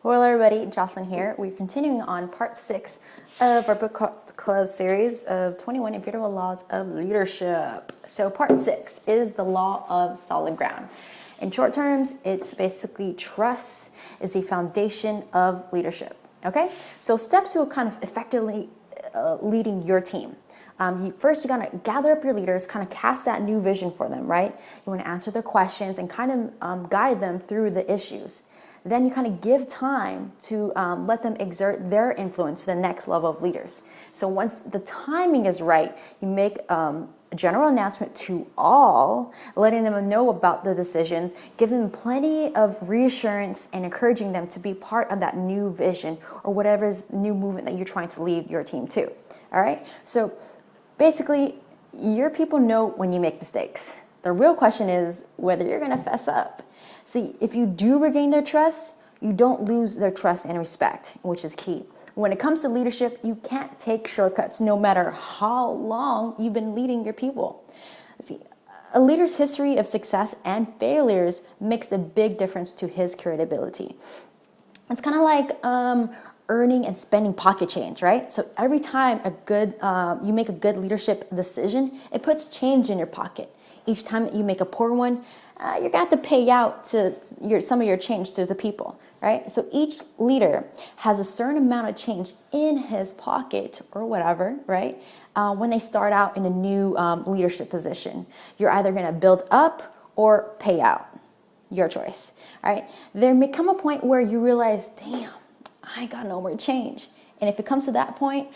Hello everybody, Jocelyn here. We're continuing on part 6 of our book club series of 21 Irrefutable Laws of Leadership. So part 6 is the law of solid ground. In short terms, it's basically trust is the foundation of leadership. Okay, so steps to kind of effectively leading your team. First, you're going to gather up your leaders, kind of cast that new vision for them, right? You want to answer their questions and kind of guide them through the issues. Then you kind of give time to let them exert their influence to the next level of leaders. So once the timing is right, you make a general announcement to all, letting them know about the decisions, giving them plenty of reassurance and encouraging them to be part of that new vision or whatever's new movement that you're trying to lead your team to. All right? So basically, your people know when you make mistakes. The real question is whether you're going to fess up. See, if you do regain their trust, you don't lose their trust and respect, which is key. When it comes to leadership, you can't take shortcuts no matter how long you've been leading your people. See, a leader's history of success and failures makes a big difference to his credibility. It's kind of like earning and spending pocket change, right? So every time you make a good leadership decision, it puts change in your pocket. Each time that you make a poor one, you're gonna have to pay out to some of your change to the people, right? So each leader has a certain amount of change in his pocket or whatever, right? When they start out in a new leadership position, you're either gonna build up or pay out. Your choice, all right? There may come a point where you realize, damn, I got no more change. And if it comes to that point,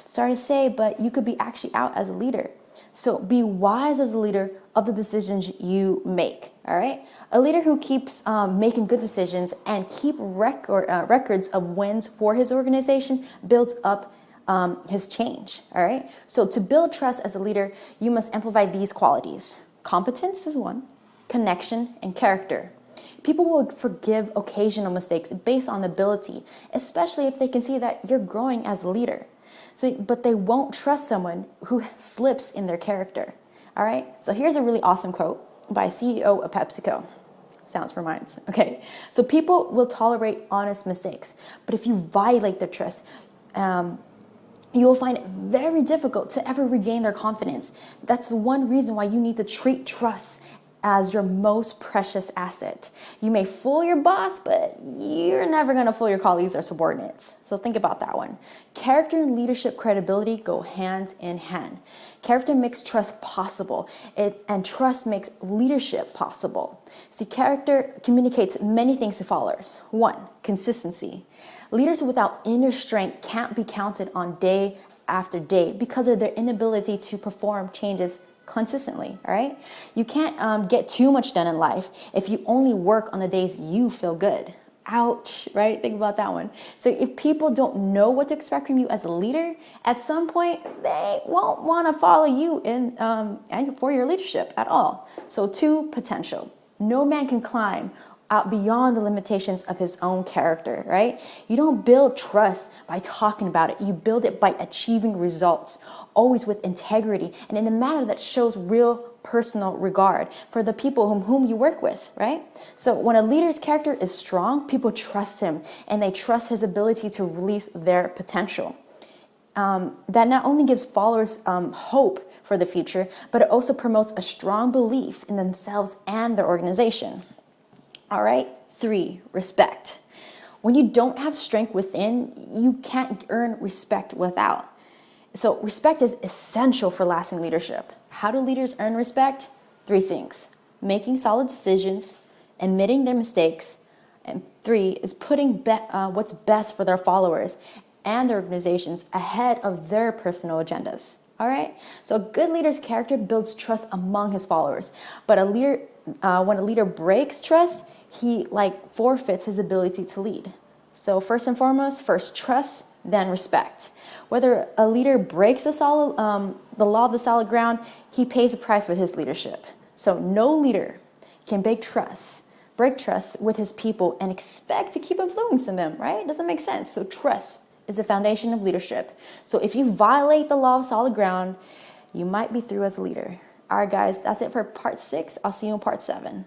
sorry to say, but you could be actually out as a leader. So be wise as a leader of the decisions you make, all right? A leader who keeps making good decisions and keep records of wins for his organization builds up his change, all right? So to build trust as a leader, you must amplify these qualities. Competence is one, connection, and character. People will forgive occasional mistakes based on ability, especially if they can see that you're growing as a leader. But they won't trust someone who slips in their character. All right. So here's a really awesome quote by CEO of PepsiCo. Sounds for minds. Okay. So people will tolerate honest mistakes, but if you violate their trust, you will find it very difficult to ever regain their confidence. That's one reason why you need to treat trust as your most precious asset. You may fool your boss, but you're never going to fool your colleagues or subordinates. So think about that one. Character and leadership credibility go hand in hand. Character makes trust possible, and trust makes leadership possible. See, character communicates many things to followers. One, consistency. Leaders without inner strength can't be counted on day after day because of their inability to perform changes consistently, all right? You can't get too much done in life if you only work on the days you feel good. Ouch, right? Think about that one. So if people don't know what to expect from you as a leader, at some point, they won't want to follow you in and for your leadership at all. So 2, potential. No man can climb out beyond the limitations of his own character, right? You don't build trust by talking about it. You build it by achieving results, always with integrity and in a manner that shows real personal regard for the people whom you work with, right? So when a leader's character is strong, people trust him and they trust his ability to release their potential. That not only gives followers hope for the future, but it also promotes a strong belief in themselves and their organization. All right, 3, respect. When you don't have strength within, you can't earn respect without. So respect is essential for lasting leadership. How do leaders earn respect? 3 things. Making solid decisions, admitting their mistakes, and 3 is putting what's best for their followers and their organizations ahead of their personal agendas. All right. So a good leader's character builds trust among his followers. But when a leader breaks trust, he forfeits his ability to lead. So first and foremost, first trust, then respect. Whether a leader breaks the law of the solid ground, he pays a price for his leadership. So no leader can break trust with his people and expect to keep influencing them, right? It doesn't make sense. So trust is the foundation of leadership. So if you violate the law of solid ground, you might be through as a leader. All right, guys, that's it for part 6. I'll see you in part 7.